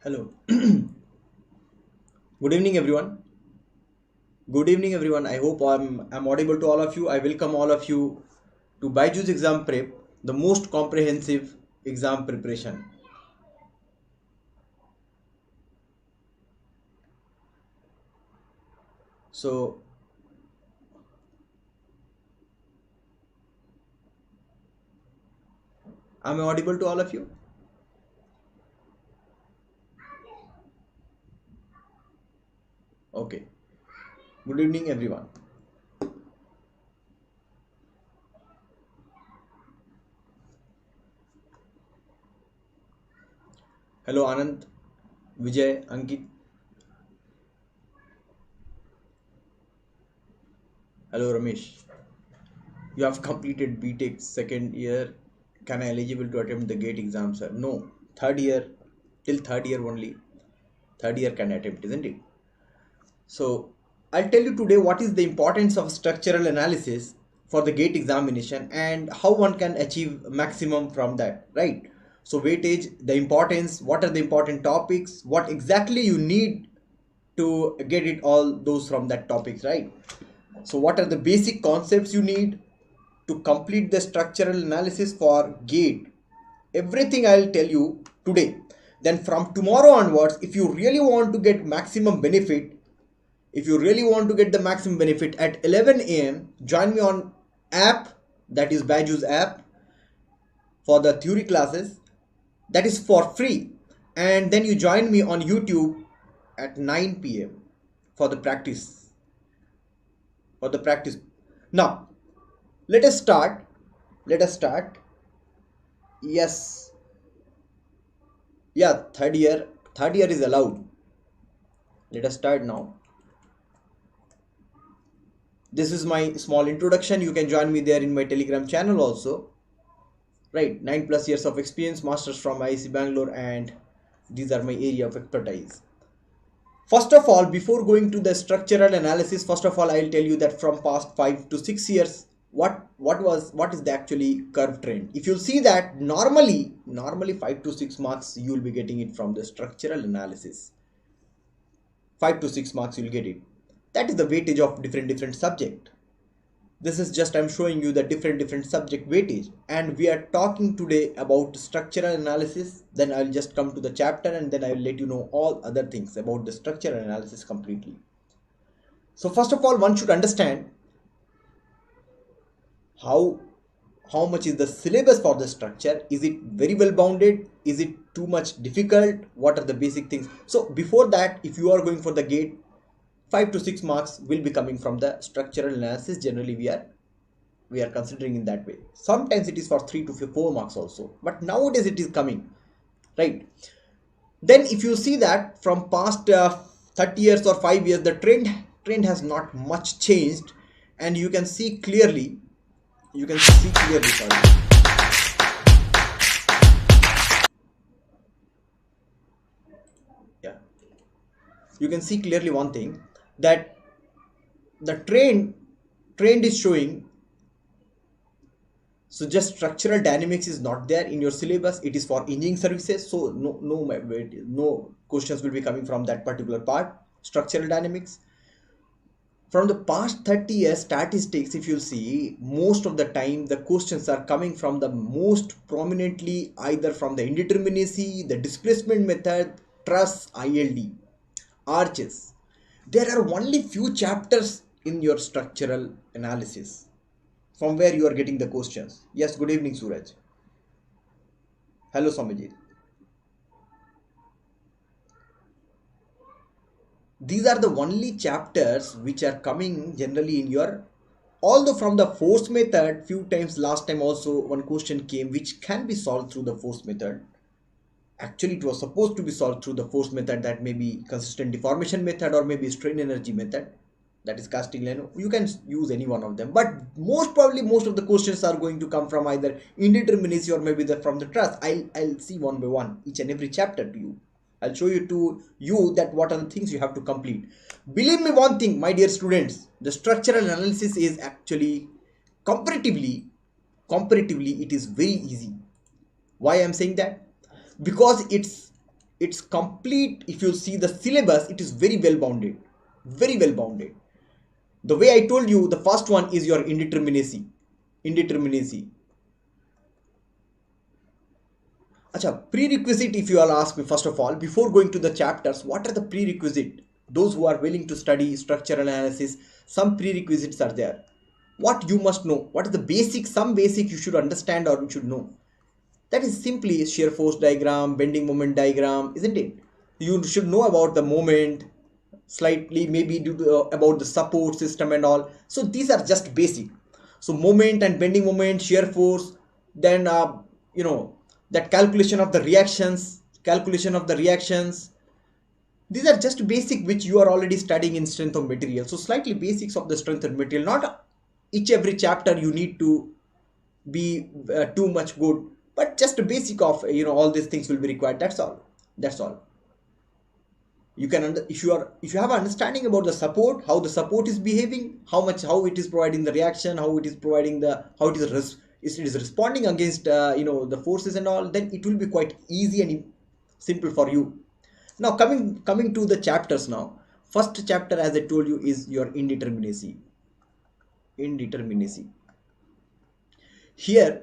Hello. Good evening, everyone. Good evening, everyone. I hope I'm audible to all of you. I welcome all of you to BYJU'S Exam Prep, the most comprehensive exam preparation. So, am I audible to all of you? Okay. Good evening, everyone. Hello, Anand, Vijay, Ankit. Hello, Ramesh. You have completed BTech second year. Can I eligible to attempt the GATE exam, sir? No. Third year, till third year only. Third year can attempt, isn't it? So I'll tell you today what is the importance of structural analysis for the GATE examination and how one can achieve maximum from that, right? So weightage, the importance, what are the important topics, what exactly you need to get it all those from that topics, right? So what are the basic concepts you need to complete the structural analysis for GATE? Everything I'll tell you today. Then from tomorrow onwards, if you really want to get maximum benefit, if you really want to get the maximum benefit at 11 a.m., join me on app, that is BYJU'S app, for the theory classes. That is for free. And then you join me on YouTube at 9 p.m. for the practice. For the practice. Now, let us start. Let us start. Yes. Yeah, third year. Third year is allowed. Let us start now. This is my small introduction. You can join me there in my Telegram channel also. Right, 9+ years of experience, masters from IIC Bangalore, and these are my area of expertise. First of all, before going to the structural analysis, first of all I'll tell you that from past 5 to 6 years, what is the actually curve trend. If you'll see that normally 5 to 6 marks you will be getting it from the structural analysis. 5 to 6 marks you'll get it. That is the weightage of different subject. This is just I'm showing you the different subject weightage, and we are talking today about structural analysis. Then I'll just come to the chapter and then I will let you know all other things about the structural analysis completely. So first of all, one should understand how much is the syllabus for the structure. Is it very well bounded? Is it too much difficult? What are the basic things? So before that, if you are going for the GATE, 5 to 6 marks will be coming from the structural analysis. Generally we are considering in that way. Sometimes it is for 3 to 4 marks also, but nowadays it is coming, right? Then if you see that from past 30 years or 5 years, the trend has not much changed, and you can see clearly, sorry. Yeah, you can see clearly one thing, that the trend is showing. So just structural dynamics is not there in your syllabus. It is for engineering services. So no questions will be coming from that particular part. Structural dynamics. From the past 30 years statistics, if you see, most of the time the questions are coming from the most prominently either from the indeterminacy, the displacement method, truss, ILD, arches. There are only few chapters in your structural analysis from where you are getting the questions. Yes, good evening, Suraj. Hello, Somajit. These are the only chapters which are coming generally in your, although from the force method, few times last time also one question came which can be solved through the force method. Actually, it was supposed to be solved through the force method, that may be consistent deformation method or maybe strain energy method, that is casting line. You can use any one of them, but most probably most of the questions are going to come from either indeterminacy or maybe from the truss. I'll see one by one each and every chapter to you. I'll show you that what are the things you have to complete. Believe me one thing, my dear students, the structural analysis is actually comparatively it is very easy. Why I'm saying that? Because it's complete. If you see the syllabus, it is very well bounded, very well bounded. The way I told you, the first one is your indeterminacy. Acha, prerequisite, if you all ask me, first of all, before going to the chapters, what are the prerequisite? Those who are willing to study structural analysis, some prerequisites are there. What you must know, what is the basic, some basic you should understand or you should know. That is simply shear force diagram, bending moment diagram, isn't it? You should know about the moment, slightly maybe due to about the support system and all. So these are just basic. So moment and bending moment, shear force, then that calculation of the reactions, these are just basic which you are already studying in strength of material. So slightly basics of the strength of material, not each every chapter you need to be too much good, but just a basic of all these things will be required. That's all. You can if you have understanding about the support, how the support is behaving, how it is providing the reaction, how it is responding against the forces and all, then it will be quite easy and simple for you. Now coming to the chapters now. First chapter, as I told you, is your indeterminacy. Here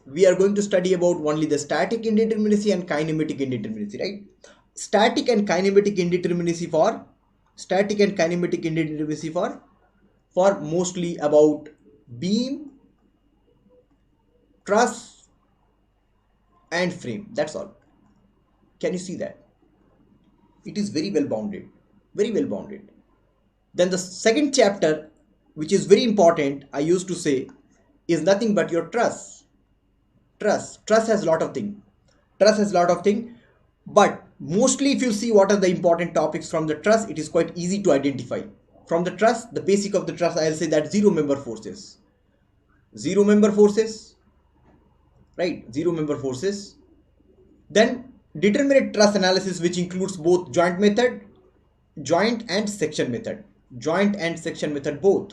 we are going to study about only the static indeterminacy and kinematic indeterminacy, right? Static and kinematic indeterminacy for mostly about beam, truss and frame. That's all. Can you see that? It is very well bounded. Then the second chapter, which is very important, I used to say, is nothing but your truss. Truss has a lot of thing. But mostly if you see what are the important topics from the truss, it is quite easy to identify. From the truss, the basic of the truss, I'll say that zero member forces, right? Zero member forces. Then determinate truss analysis, which includes both joint and section method both.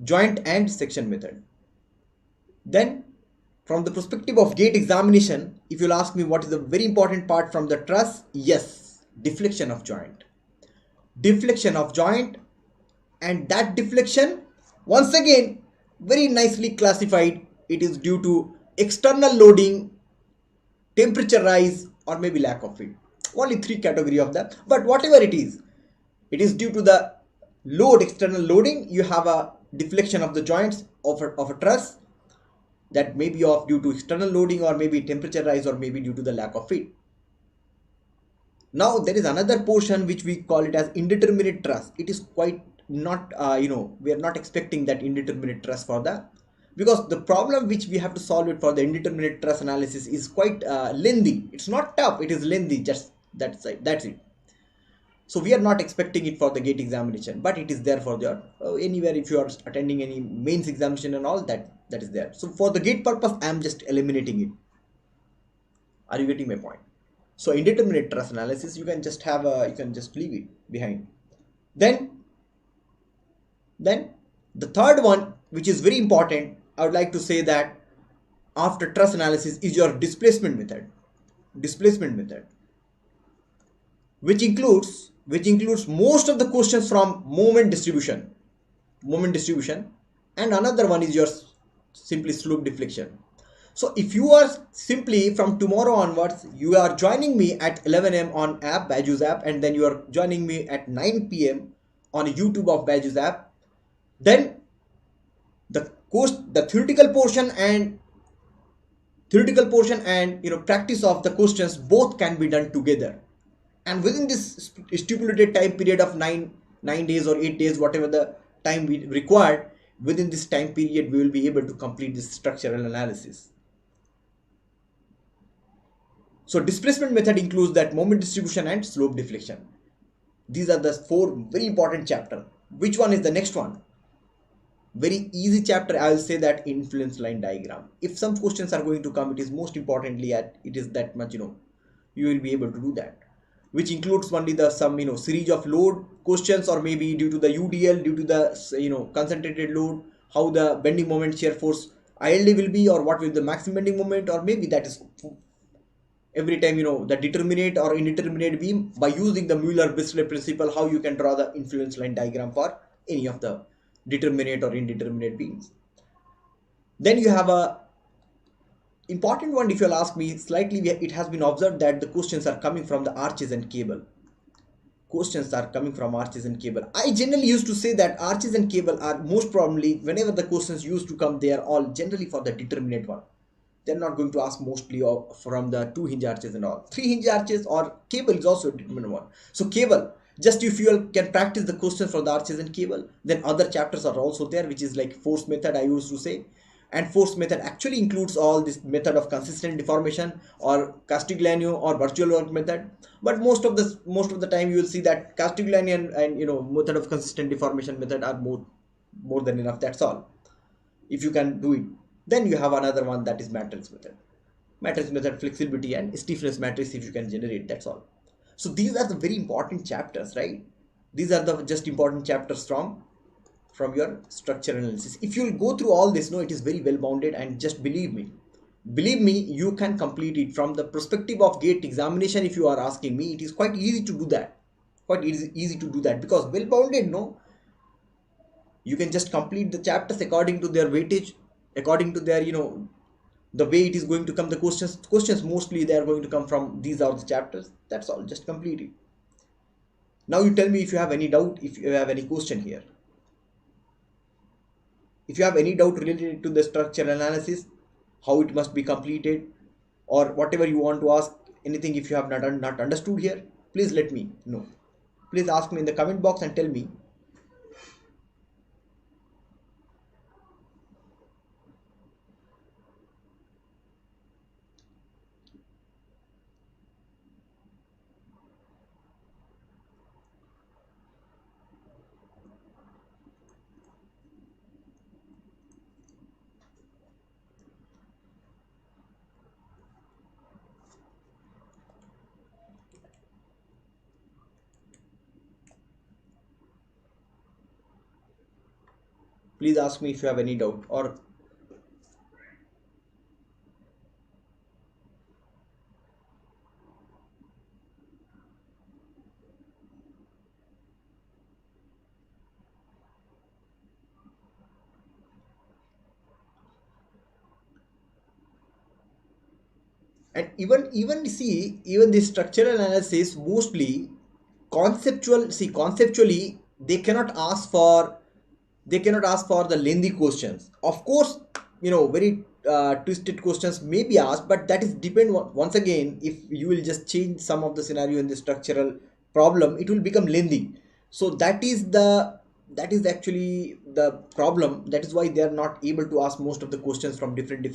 Joint and section method. Then from the perspective of gate examination, if you'll ask me what is the very important part from the truss, yes, deflection of joint. And that deflection, once again, very nicely classified. It is due to external loading, temperature rise, or maybe lack of it. Only three category of that, but whatever it is due to the load, external loading. You have a deflection of the joints of a truss, that may be due to external loading, or maybe temperature rise, or maybe due to the lack of it. Now there is another portion which we call it as indeterminate truss. It is quite not we are not expecting that indeterminate truss for that, because the problem which we have to solve it for the indeterminate truss analysis is quite lengthy. It's not tough, it is lengthy. Just that's it. So we are not expecting it for the gate examination, but it is there for your anywhere if you are attending any mains examination and all that is there. So for the gate purpose, I am just eliminating it. Are you getting my point? So indeterminate truss analysis, you can just leave it behind. Then the third one, which is very important, I would like to say that after truss analysis is your displacement method, which includes most of the questions from moment distribution, and another one is your simply slope deflection. So if you are simply from tomorrow onwards, you are joining me at 11 AM on BYJU'S app, and then you are joining me at 9 PM on YouTube of BYJU'S app, then the theoretical portion and practice of the questions both can be done together. And within this stipulated time period of 9 days or 8 days, whatever the time we required, within this time period we will be able to complete this structural analysis. So displacement method includes that moment distribution and slope deflection. These are the four very important chapters. Which one is the next one? Very easy chapter. I will say that influence line diagram. If some questions are going to come, it is most importantly it is that much you will be able to do that, which includes only the some series of load questions, or maybe due to the UDL, due to the concentrated load, how the bending moment shear force ILD will be, or what will the maximum bending moment, or maybe that is every time, the determinate or indeterminate beam, by using the Mueller-Bristol principle, how you can draw the influence line diagram for any of the determinate or indeterminate beams. Then you have a important one. If you'll ask me, slightly it has been observed that the questions are coming from the arches and cable. Questions are coming from arches and cable. I generally used to say that arches and cable are most probably, whenever the questions used to come, they are all generally for the determinate one. They're not going to ask mostly from the 2 hinge arches and all. 3 hinge arches or cable is also a determinate one. So cable, just if you can practice the questions for the arches and cable, then other chapters are also there, which is like force method I used to say. And force method actually includes all this method of consistent deformation or Castigliano or virtual work method. But most of the time you will see that Castigliano and method of consistent deformation method are more than enough. That's all. If you can do it, then you have another one, that is matrix method. Matrix method, flexibility and stiffness matrix, if you can generate, that's all. So these are the very important chapters, right? These are the just important chapters from your structural analysis. If you'll go through all this, it is very well bounded, and just believe me, you can complete it. From the perspective of gate examination, if you are asking me, it is quite easy to do that. Because well bounded, you can just complete the chapters according to their weightage, according to their, the way it is going to come. The questions mostly they are going to come from these are the chapters. That's all. Just complete it. Now you tell me if you have any doubt, if you have any question here. If you have any doubt related to the structural analysis, how it must be completed, or whatever you want to ask, anything, if you have not understood here, please let me know. Please ask me in the comment box and tell me. Please ask me if you have any doubt. Or and even the structural analysis, mostly conceptually they cannot ask for the lengthy questions. Of course, very twisted questions may be asked, but that is depend once again. If you will just change some of the scenario in the structural problem, it will become lengthy. So that is actually the problem. That is why they are not able to ask most of the questions from different,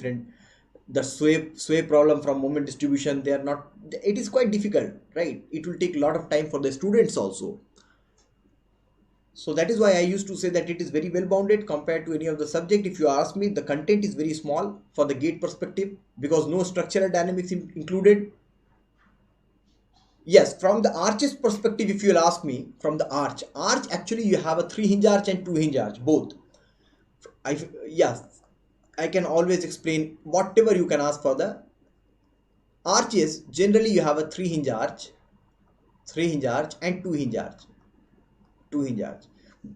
the sway problem from moment distribution. They are not, it is quite difficult, right? It will take a lot of time for the students also. So that is why I used to say that it is very well bounded compared to any of the subject. If you ask me, the content is very small for the gate perspective, because no structural dynamics included. Yes, from the arches perspective, if you will ask me, from the arch actually you have a 3 hinge arch and 2 hinge arch both. Yes, I can always explain whatever you can ask for the arches. Generally you have a 3 hinge arch and 2 hinge arch.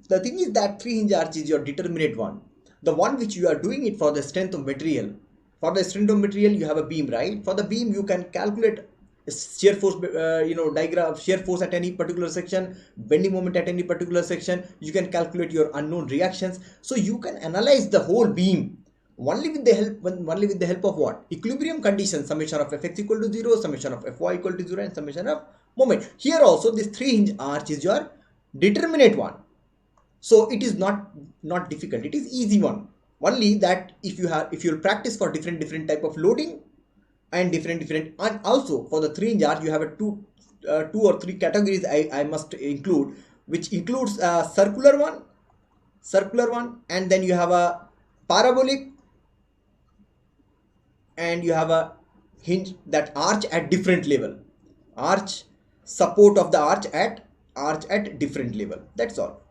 The thing is that 3 hinge arch is your determinate one, the one which you are doing it for the strength of material. For the strength of material, you have a beam, right? For the beam, you can calculate shear force, diagram, shear force at any particular section, bending moment at any particular section. You can calculate your unknown reactions. So you can analyze the whole beam only with the help of what? Equilibrium conditions, summation of fx equal to 0, summation of fy equal to 0, and summation of moment. Here also this 3 hinge arch is your determinate one. So it is not difficult, it is easy one. Only that if you practice for different type of loading and different, and also for the 3 hinge arch you have a two or three categories I must include, which includes a circular one, and then you have a parabolic, and you have a hinge, that arch at different level, arch support of the arch at different level. That's all.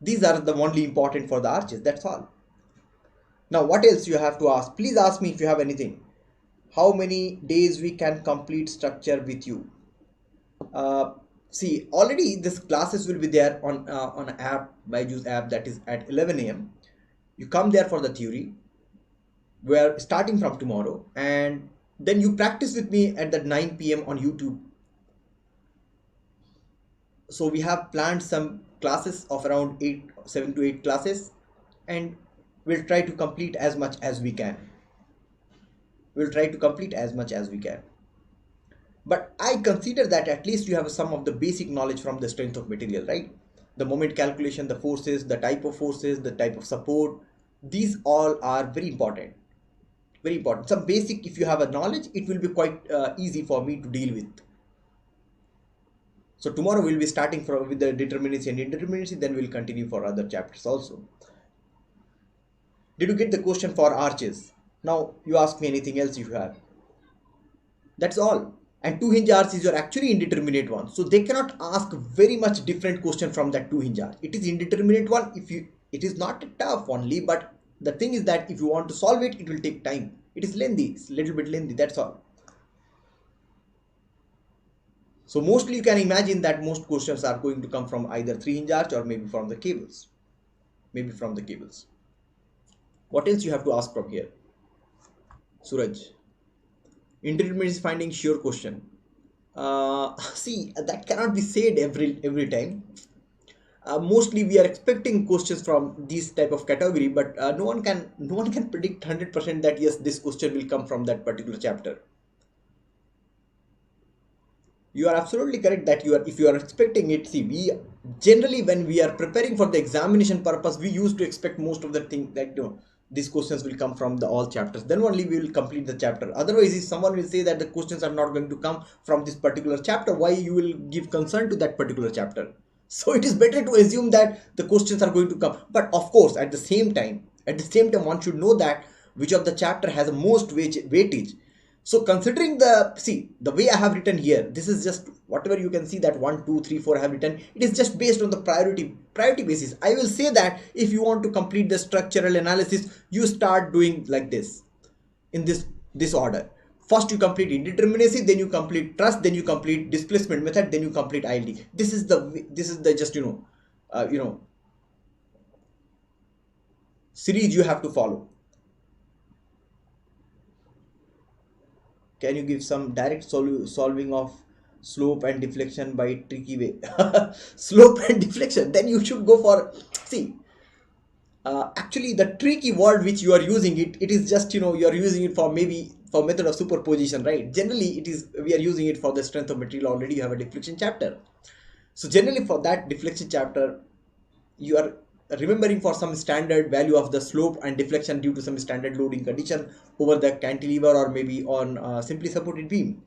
These are the only important for the arches. That's all. Now what else you have to ask? Please ask me if you have anything. How many days we can complete structure with you? uh, See, already this classes will be there on an app, BYJU'S app, that is at 11 a.m. You come there for the theory. We are starting from tomorrow, and then you practice with me at the 9 p.m. on YouTube. So we have planned some classes of around 7 to 8 classes, and we'll try to complete as much as we can. We'll try to complete as much as we can. But I consider that at least you have some of the basic knowledge from the strength of material, right? The moment calculation, the forces, the type of forces, the type of support, these all are very important. Very important. Some basic, if you have a knowledge, it will be quite easy for me to deal with. So tomorrow we'll be starting with the determinacy and indeterminacy, then we'll continue for other chapters also. Did you get the question for arches? Now you ask me anything else if you have. That's all. And two hinge arch is your actually indeterminate one. So they cannot ask very much different question from that two hinge arch. It is indeterminate one. It is not tough only, but the thing is that if you want to solve it, it will take time. It is lengthy. It's a little bit lengthy. That's all. So mostly you can imagine that most questions are going to come from either three hinge arch or maybe from the cables. Maybe from the cables. What else you have to ask from here? Suraj. Indeterminacy is finding sure question. See, that cannot be said every time. Mostly we are expecting questions from this type of category, but no one can predict 100% that yes, this question will come from that particular chapter. You are absolutely correct that if you are expecting it. See, we generally, when we are preparing for the examination purpose, we used to expect most of the thing that these questions will come from the all chapters, then only we will complete the chapter. Otherwise, if someone will say that the questions are not going to come from this particular chapter, why you will give concern to that particular chapter? So it is better to assume that the questions are going to come. But of course, at the same time one should know that which of the chapter has the most weightage. So considering the way I have written here, this is just whatever you can see that 1, 2, 3, 4 I have written. It is just based on the priority basis. I will say that if you want to complete the structural analysis, you start doing like this, in this order. First you complete indeterminacy, then you complete truss, then you complete displacement method, then you complete ILD. This is the just series you have to follow. Can you give some direct solving of slope and deflection by tricky way? Slope and deflection, then you should go for, see, actually the tricky word which you are using, it is just you are using it for maybe for method of superposition, right? Generally we are using it for the strength of material. Already you have a deflection chapter, so generally for that deflection chapter you are remembering for some standard value of the slope and deflection due to some standard loading condition over the cantilever or maybe on simply supported beam.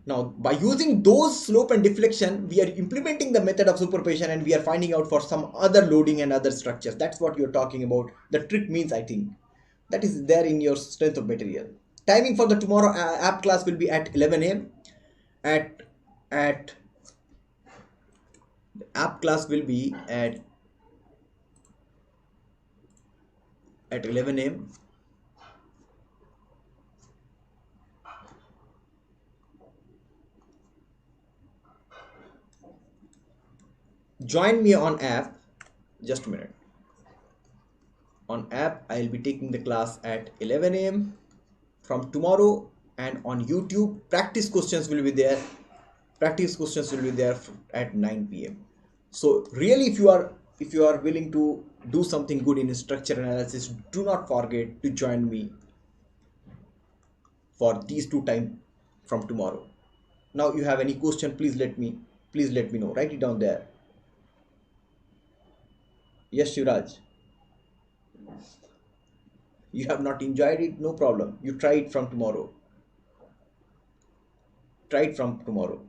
Now by using those slope and deflection, we are implementing the method of superposition and we are finding out for some other loading and other structures. That's what you're talking about. The trick means, I think that is there in your strength of material. Timing for the tomorrow app class will be at 11 a.m. At app class will be at 11 a.m. Join me on app. Just a minute. On app, I'll be taking the class at 11 a.m. from tomorrow, and on YouTube, practice questions will be there. Practice questions will be there at 9 p.m. So really, if you are willing to do something good in structure analysis, do not forget to join me for these 2 times from tomorrow. Now you have any question, please let me know. Write it down there. Yes, Shiraj. You have not enjoyed it, no problem. You try it from tomorrow. Try it from tomorrow.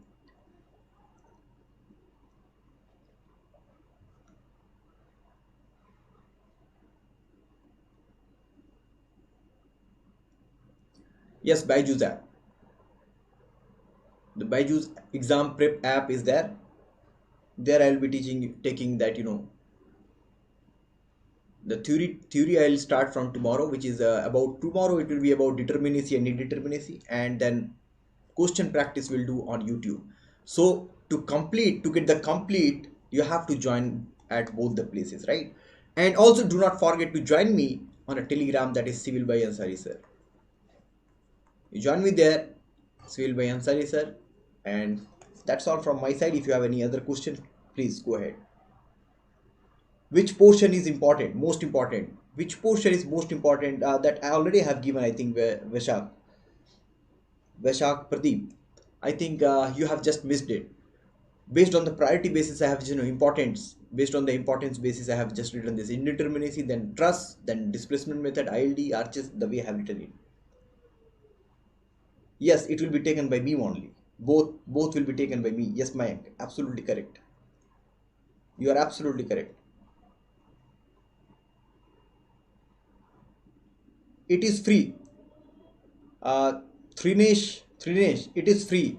Yes, BYJU'S app. The BYJU'S Exam Prep app is there. There I will be taking that, The theory I'll start from tomorrow, which is about tomorrow. It will be about determinacy and indeterminacy, and then question practice we'll do on YouTube. So to get the complete, you have to join at both the places, right? And also do not forget to join me on a Telegram, that is Civil by Ansari sir. You join me there, Civil by Ansari sir, and that's all from my side. If you have any other question, please go ahead. Which portion is important, most important? Which portion is most important? That I already have given, I think, Veshak Pradeep. I think you have just missed it. Based on the priority basis, I have, importance. Based on the importance basis, I have just written this indeterminacy, then truss, then displacement method, ILD, arches, the way I have written it. Yes, it will be taken by me only. Both will be taken by me. Yes, Mayank, absolutely correct. You are absolutely correct. It is free. Trinesh, it is free.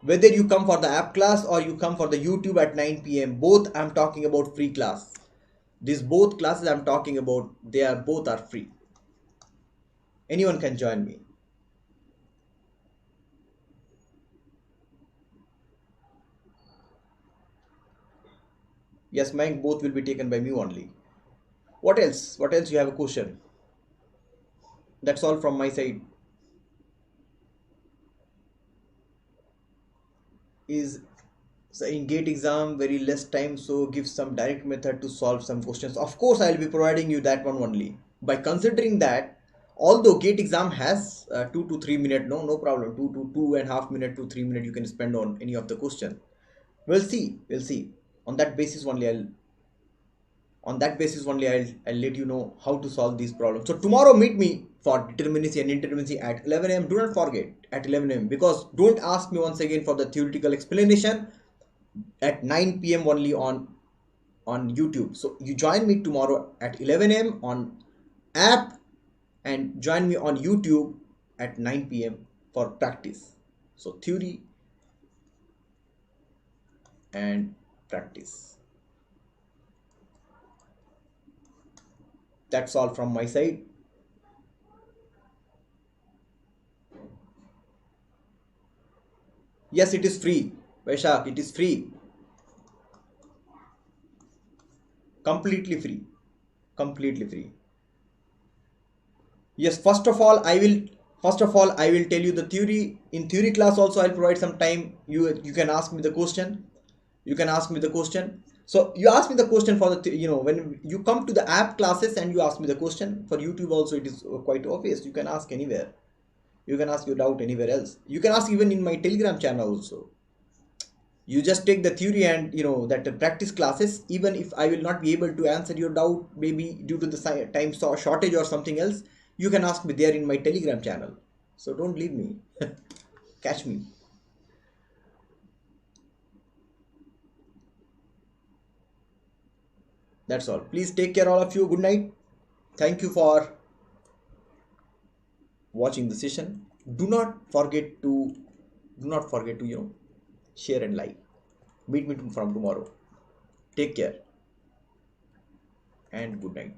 Whether you come for the app class or you come for the YouTube at 9 p.m., both I'm talking about free class. These both classes I'm talking about, both are free. Anyone can join me. Yes, mine both will be taken by me only. What else? What else you have a question? That's all from my side. Is so in GATE exam very less time, so give some direct method to solve some questions. Of course, I'll be providing you that one only. By considering that, although GATE exam has 2 to 3 minutes, no problem. 2.5 minutes to 3 minutes you can spend on any of the question. We'll see. On that basis only, I'll let you know how to solve these problems. So tomorrow meet me for determinacy and indeterminacy at 11 a.m. Do not forget at 11 a.m. because don't ask me once again for the theoretical explanation at 9 p.m. only on YouTube. So you join me tomorrow at 11 a.m. on app and join me on YouTube at 9 p.m. for practice. So theory and practice. That's all from my side. Yes, it is free. Vaishak, it is free. Completely free. Completely free. Yes, first of all, I will tell you the theory. In theory class also, I'll provide some time. You can ask me the question. So you ask me the question for when you come to the app classes and you ask me the question. For YouTube also, it is quite obvious. You can ask anywhere. You can ask your doubt anywhere else. You can ask even in my Telegram channel also. You just take the theory and that the practice classes. Even if I will not be able to answer your doubt, maybe due to the time shortage or something else, you can ask me there in my Telegram channel. So don't leave me. Catch me. That's all. Please take care, all of you. Good night. Thank you for watching the session. Do not forget to share and like. Meet me from tomorrow. Take care and good night.